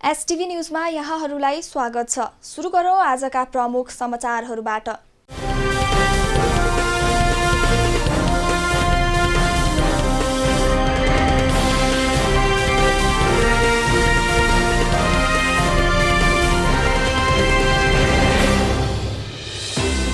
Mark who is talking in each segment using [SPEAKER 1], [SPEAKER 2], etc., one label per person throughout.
[SPEAKER 1] एसटीभी न्यूजमा यहाँहरूलाई स्वागत छ। सुरु गरौँ आजका प्रमुख समाचारहरूबाट।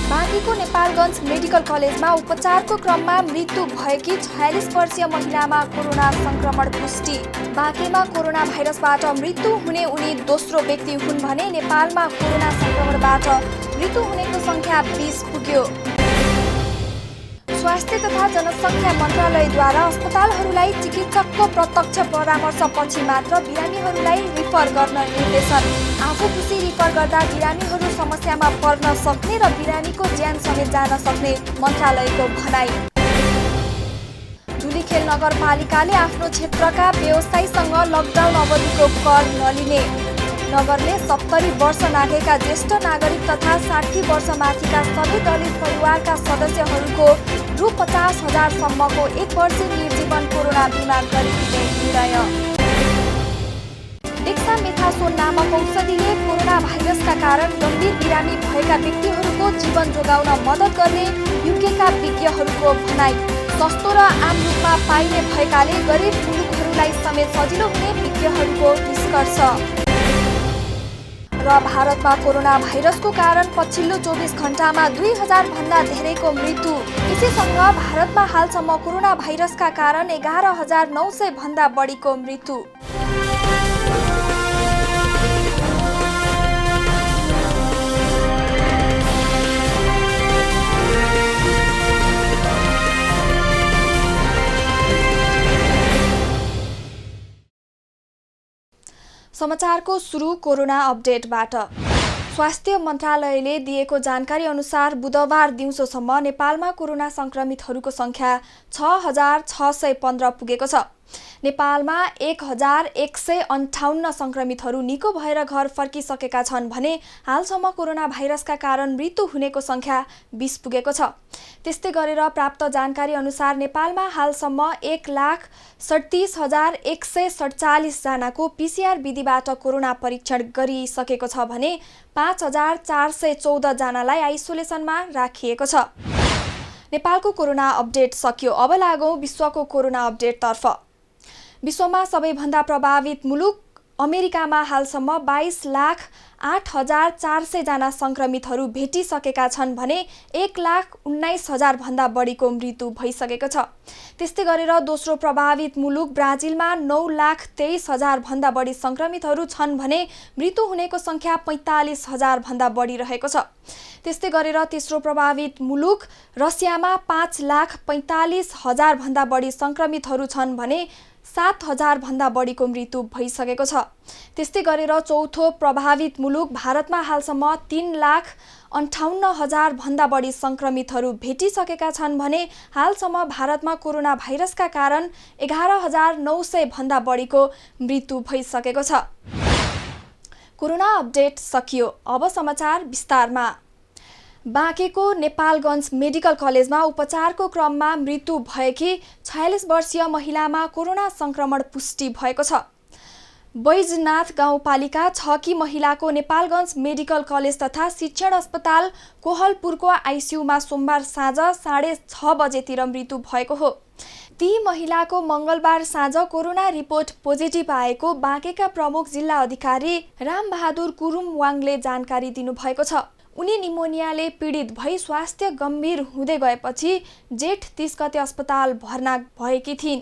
[SPEAKER 1] बाँकीको नेपालगञ्ज मेडिकल कलेजमा उपचारको क्रममा मृत्यु भएकी 46 वर्षीय महिलामा कोरोना संक्रमण पुष्टि। बाँकीमा कोरोना भाइरसबाट मृत्यु हुने उनी दोस्रो व्यक्ति हुन् भने नेपालमा कोरोना संक्रमणबाट मृत्यु हुनेको संख्या 20 पुग्यो। स्वास्थ्य तथा जनसङ्ख्या मन्त्रालयद्वारा अस्पतालहरूलाई चिकित्सकको प्रत्यक्ष परामर्शपछि मात्र बिरामीहरूलाई रिफर गर्न निर्देशन। आफू खुसी रिफर गर्दा बिरामीहरू समस्यामा पर्न सक्ने र बिरामीको ज्यान समेत जान सक्ने मन्त्रालयको भनाई। धुलीखेल नगरपालिकाले आफ्नो क्षेत्रका व्यवसायीसँग लकडाउन अवधिको कर नलिने। नगरले 70 वर्ष नागेका ज्येष्ठ नागरिक तथा 60 वर्ष माथिका सबै दलित परिवारका सदस्यहरूको रु 50,000 सम्मको 1 वर्षे निर्जीवन कोरोना बिमा गरिदिने निर्णय। डेक्सामेथासोन नामक औषधिले कोरोना भाइरसका कारण गम्भीर बिरामी भएका व्यक्तिहरूको जीवन जोगाउन मद्दत गर्ने युकेका विज्ञहरूको भनाई। सस्तो र आम रूपमा पाइने भएकाले गरिब मुलुकहरूलाई समेत सजिलो हुने विज्ञहरूको निष्कर्ष। र भारतमा कोरोना भाइरसको कारण पछिल्लो 24 घण्टामा 2000 भन्दा धेरैको मृत्यु। यसैसँग भारतमा हालसम्म कोरोना भाइरसका कारण 11,900 भन्दा बढीको मृत्यु। समाचारको सुरु कोरोना अपडेटबाट। स्वास्थ्य मन्त्रालयले दिएको जानकारी अनुसार बुधबार दिउँसोसम्म नेपालमा कोरोना संक्रमितहरूको संख्या 6,615 पुगेको छ। नेपालमा 1,158 संक्रमितहरू निको भएर घर फर्किसकेका छन् भने हालसम्म कोरोना भाइरसका कारण मृत्यु हुनेको संख्या 20 पुगेको छ। त्यस्तै गरेर प्राप्त जानकारी अनुसार नेपालमा हालसम्म 1,37,147 जनाको पीसीआर विधिबाट कोरोना परीक्षण गरिसकेको छ भने 5,414 जनालाई आइसोलेसनमा राखिएको छ। नेपालको कोरोना अपडेट सकियो। अब लागौं विश्वको कोरोना अपडेटतर्फ। विश्वमा सबैभन्दा प्रभावित मुलुक अमेरिकामा हालसम्म 22,08,400 जना संक्रमितहरू भेटिसकेका छन् भने 1,19,000 भन्दा बढीको मृत्यु भइसकेको छ। त्यस्तै गरेर दोस्रो प्रभावित मुलुक ब्राजिलमा 9,23,000 भन्दा बढी संक्रमितहरू छन् भने मृत्यु हुनेको संख्या 45,000 भन्दा बढी रहेको छ। त्यस्तै गरेर तेस्रो प्रभावित मुलुक रसियामा 5,45,000 भन्दा बढी संक्रमितहरू छन् भने 7,000 भन्दा बढीको मृत्यु भइसकेको छ। त्यस्तै गरेर चौथो प्रभावित मुलुक भारतमा हालसम्म 3,58,000 भन्दा बढी संक्रमितहरू भेटिसकेका छन् भने हालसम्म भारतमा कोरोना भाइरसका कारण 11,900 भन्दा बढीको मृत्यु भइसकेको छ। कोरोना अपडेट सकियो। अब समाचार विस्तारमा। बाँकेको नेपालगञ्ज मेडिकल कलेजमा उपचारको क्रममा मृत्यु भएकी 46 वर्षीय महिलामा कोरोना संक्रमण पुष्टि भएको छ। बैजनाथ गाउँपालिका 6 की महिलाको नेपालगञ्ज मेडिकल कलेज तथा शिक्षण अस्पताल कोहलपुरको आइसियुमा सोमबार साँझ 6:30 बजेतिर मृत्यु भएको हो। ती महिलाको मंगलबार साँझ कोरोना रिपोर्ट पोजिटिभ आएको बाँकेका प्रमुख जिल्ला अधिकारी रामबहादुर कुरुम वाङले जानकारी दिनुभएको छ। उनी निमोनियाले पीडित भई स्वास्थ्य गम्भीर हुँदै गएपछि जेठ 30 गते अस्पताल भर्ना भएकी थिइन्।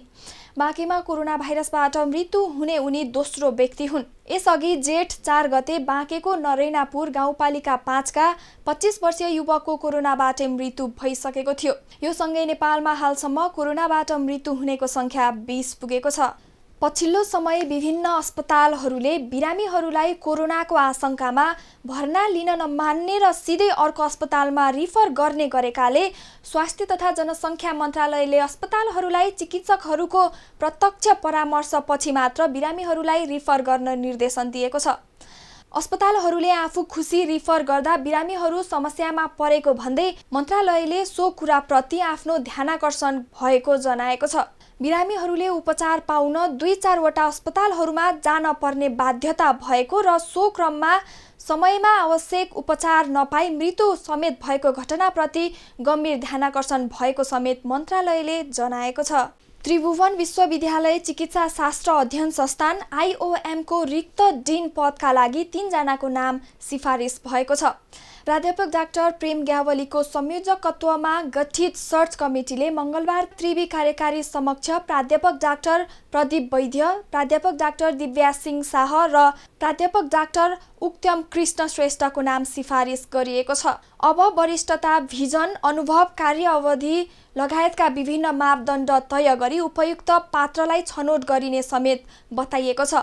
[SPEAKER 1] बाँकेमा कोरोना भाइरसबाट मृत्यु हुने उनी दोस्रो व्यक्ति हुन्। यसअघि जेठ 4 गते बाँकेको नरैनापुर गाउँपालिका 5 का 25 वर्षीय युवकको कोरोनाबाट मृत्यु भइसकेको थियो। यो सँगै नेपालमा हालसम्म कोरोनाबाट मृत्यु हुनेको संख्या 20 पुगेको छ। पछिल्लो समय विभिन्न अस्पतालहरूले बिरामीहरूलाई कोरोनाको आशंकामा भर्ना लिन नमान्ने र सिधै अर्को अस्पतालमा रिफर गर्ने गरेकाले स्वास्थ्य तथा जनसङ्ख्या मन्त्रालयले अस्पतालहरूलाई चिकित्सकहरूको प्रत्यक्ष परामर्शपछि मात्र बिरामीहरूलाई रिफर गर्न निर्देशन दिएको छ। अस्पतालहरूले आफू खुसी रिफर गर्दा बिरामीहरू समस्यामा परेको भन्दै मन्त्रालयले सो कुराप्रति आफ्नो ध्यानाकर्षण भएको जनाएको छ। बिरामीहरूले उपचार पाउन 2-4 वटा अस्पतालहरूमा जान पर्ने बाध्यता भएको र सो क्रममा समयमा आवश्यक उपचार नपाई मृत्यु समेत भएको घटनाप्रति गम्भीर ध्यानाकर्षण भएको समेत मन्त्रालयले जनाएको छ। त्रिभुवन विश्वविद्यालय चिकित्सा शास्त्र अध्ययन संस्थान IOM को रिक्त डिन पदका लागि 3 जनाको नाम सिफारिस भएको छ। प्राध्यापक डाक्टर प्रेम ग्यावलीको संयोजकत्वमा गठित सर्च कमिटीले मङ्गलबार त्रिवी कार्यकारी समक्ष प्राध्यापक डाक्टर प्रदीप वैद्य, प्राध्यापक डाक्टर दिव्या सिंह शाह र प्राध्यापक डाक्टर उक्तम कृष्ण श्रेष्ठको नाम सिफारिस गरिएको छ। अब वरिष्ठता, भिजन, अनुभव, कार्य अवधि लगायतका विभिन्न मापदण्ड तय गरी उपयुक्त पात्रलाई छनौट गरिने समेत बताइएको छ।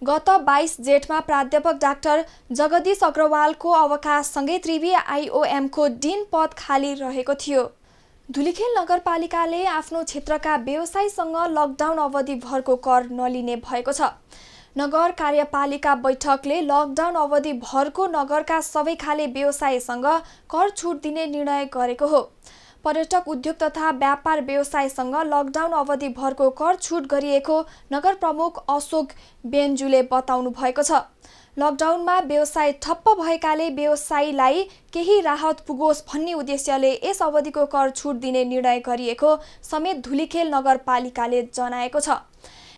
[SPEAKER 1] गत 22 जेठमा प्राध्यापक डाक्टर जगदीश अग्रवालको अवकाशसँगै त्रिवी IOM को डिन पद खाली रहेको थियो। धुलिखेल नगरपालिकाले आफ्नो क्षेत्रका व्यवसायीसँग लकडाउन अवधिभरको कर नलिने भएको छ। नगर कार्यपालिका बैठकले लकडाउन अवधिभरको नगरका सबै खाले व्यवसायीसँग कर छुट दिने निर्णय गरेको हो। पर्यटक उद्योग तथा व्यापार व्यवसायसँग लकडाउन अवधिभरको कर छुट गरिएको नगर प्रमुख अशोक बेन्जुले बताउनु भएको छ। लकडाउनमा व्यवसाय ठप्प भएकाले व्यवसायीलाई केही राहत पुगोस् भन्ने उद्देश्यले यस अवधिको कर छुट दिने निर्णय गरिएको समेत धुलिखेल नगरपालिकाले जनाएको छ।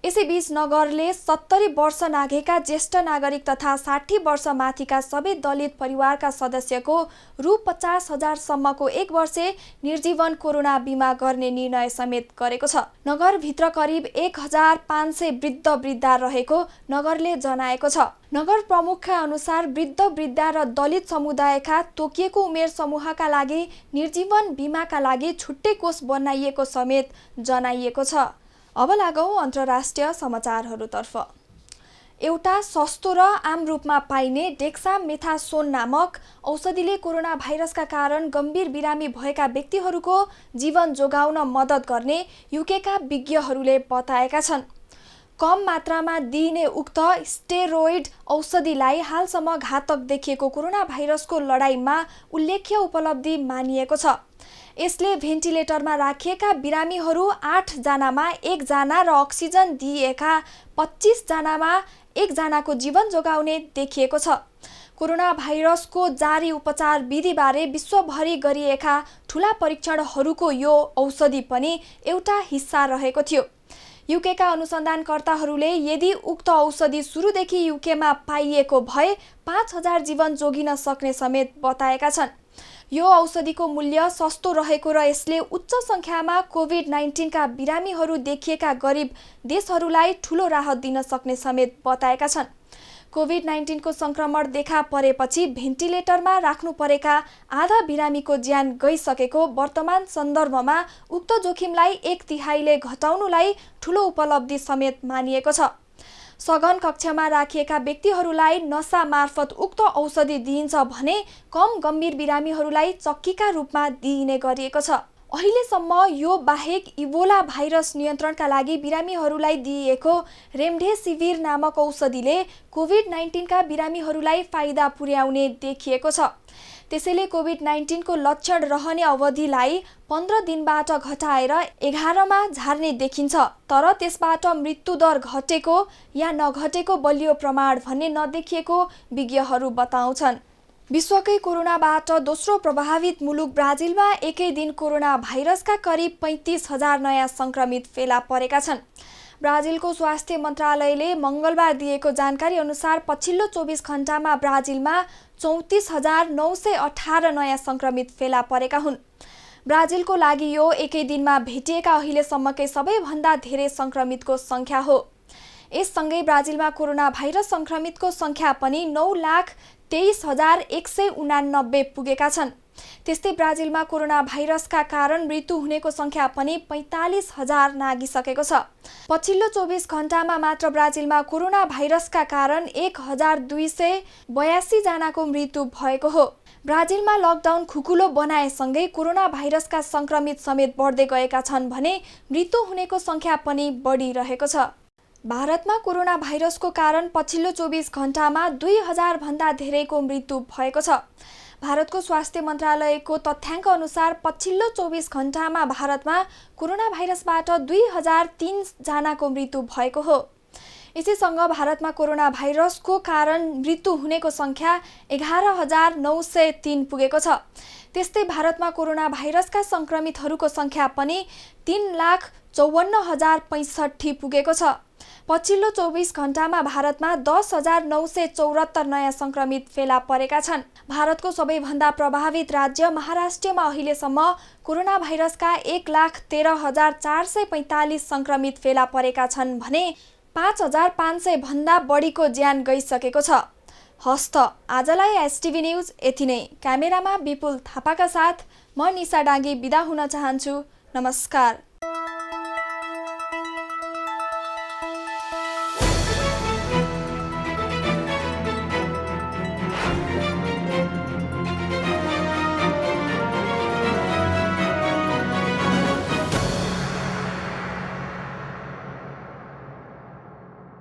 [SPEAKER 1] यसैबीच नगरले 70 वर्ष नाघेका ज्येष्ठ नागरिक तथा 60 वर्ष माथिका सबै दलित परिवारका सदस्यको रु 50,000 सम्मको 1 वर्षे निर्जीवन कोरोना बिमा गर्ने निर्णय समेत गरेको छ। नगरभित्र करिब 1500 वृद्ध वृद्धा रहेको नगरले जनाएको छ। नगर प्रमुखका अनुसार वृद्ध वृद्धा र दलित समुदायका तोकिएको उमेर समूहका लागि निर्जीवन बिमाका लागि छुट्टै कोष बनाइएको समेत जनाइएको छ। अब लागौं अन्तर्राष्ट्रिय समाचारहरूतर्फ। एउटा सस्तो र आम रूपमा पाइने डेक्सामेथासोन नामक औषधिले कोरोना भाइरसका कारण गम्भीर बिरामी भएका व्यक्तिहरूको जीवन जोगाउन मद्दत गर्ने युकेका विज्ञहरूले बताएका छन्। कम मात्रामा दिइने उक्त स्टेरोइड औषधिलाई हालसम्म घातक देखिएको कोरोना भाइरसको लडाईँमा उल्लेख्य उपलब्धि मानिएको छ। यसले भेन्टिलेटरमा राखिएका बिरामीहरू 8 जनामा 1 जना र अक्सिजन दिएका 25 जनामा 1 जनाको जीवन जोगाउने देखिएको छ। कोरोना भाइरसको जारी उपचार विधिबारे विश्वभरि गरिएका ठूला परीक्षणहरूको यो औषधि पनि एउटा हिस्सा रहेको थियो। युकेका अनुसन्धानकर्ताहरूले यदि उक्त औषधि सुरुदेखि युकेमा पाइएको भए 5000 जीवन जोगिन सक्ने समेत बताएका छन्। यो औषधिको मूल्य सस्तो रहेको र यसले उच्च संख्यामा कोभिड-19 का बिरामीहरू देखिएका गरिब देशहरूलाई ठूलो राहत दिन सक्ने समेत बताएका छन्। कोभिड-19 को संक्रमण देखा परेपछि भेन्टिलेटरमा राख्नु परेका आधा बिरामीको ज्यान गइसकेको वर्तमान सन्दर्भमा उक्त जोखिमलाई 1/3 घटाउनुलाई ठूलो उपलब्धि समेत मानिएको छ। सघन कक्षमा राखिएका व्यक्तिहरूलाई नशा मार्फत उक्त औषधि दिइन्छ भने कम गम्भीर बिरामीहरूलाई चक्कीका रूपमा दिइने गरिएको छ। अहिलेसम्म यो बाहेक इबोला भाइरस नियन्त्रणका लागि बिरामीहरूलाई दिइएको रेमडेसिभिर नामक औषधिले कोभिड-19 का बिरामीहरूलाई फाइदा पुर्याउने देखिएको छ। त्यसैले कोभिड-19 को लक्षण रहने अवधिलाई 15 दिनबाट घटाएर 11 मा झार्ने देखिन्छ। तर त्यसबाट मृत्युदर घटेको या नघटेको बलियो प्रमाण भन्ने नदेखिएको विज्ञहरू बताउँछन्। विश्वकै कोरोनाबाट दोस्रो प्रभावित मुलुक ब्राजिलमा एकै दिन कोरोना भाइरसका करिब 35,000 नयाँ संक्रमित फेला परेका छन्। ब्राजिलको स्वास्थ्य मन्त्रालयले मङ्गलबार दिएको जानकारी अनुसार पछिल्लो 24 घण्टामा ब्राजिलमा 34,918 नयाँ संक्रमित फेला परेका हुन्। ब्राजिलको लागि यो एकै दिनमा भेटिएका अहिलेसम्मकै सबैभन्दा धेरै संक्रमितको संख्या हो। यससँगै ब्राजिलमा कोरोना भाइरस संक्रमितको संख्या पनि 9,23,189 पुगेका छन्। त्यस्तै ब्राजिलमा कोरोना भाइरसका कारण मृत्यु हुनेको संख्या पनि 45,000 नागिसकेको छ। पछिल्लो 24 घण्टामा मात्र ब्राजिलमा कोरोना भाइरसका कारण 1,282 जनाको मृत्यु भएको हो। ब्राजिलमा लकडाउन खुकुलो बनाएसँगै कोरोना भाइरसका संक्रमित समेत बढ्दै गएका छन् भने मृत्यु हुनेको संख्या पनि बढिरहेको छ। भारतमा कोरोना भाइरसको कारण पछिल्लो 24 घण्टामा 2000 भन्दा धेरैको मृत्यु भएको छ। भारतको स्वास्थ्य मन्त्रालयको तथ्याङ्क अनुसार पछिल्लो 24 घण्टामा भारतमा कोरोना भाइरसबाट 2003 जनाको मृत्यु भएको हो। यसैसँग भारतमा कोरोना भाइरसको कारण मृत्यु हुनेको सङ्ख्या 11,903 पुगेको छ। त्यस्तै भारतमा कोरोना भाइरसका सङ्क्रमितहरूको सङ्ख्या पनि 3,54,065 पुगेको छ। पछिल्लो 24 घण्टामा भारतमा 10,974 नयाँ सङ्क्रमित फेला परेका छन्। भारतको सबैभन्दा प्रभावित राज्य महाराष्ट्रमा अहिलेसम्म कोरोना भाइरसका 1,13,445 सङ्क्रमित फेला परेका छन् भने 5,500 भन्दा बढीको ज्यान गइसकेको छ। हस्त आजलाई एसटिभी न्युज यति नै। क्यामेरामा विपुल थापाका साथ म निशा डाङ्गी बिदा हुन चाहन्छु। नमस्कार।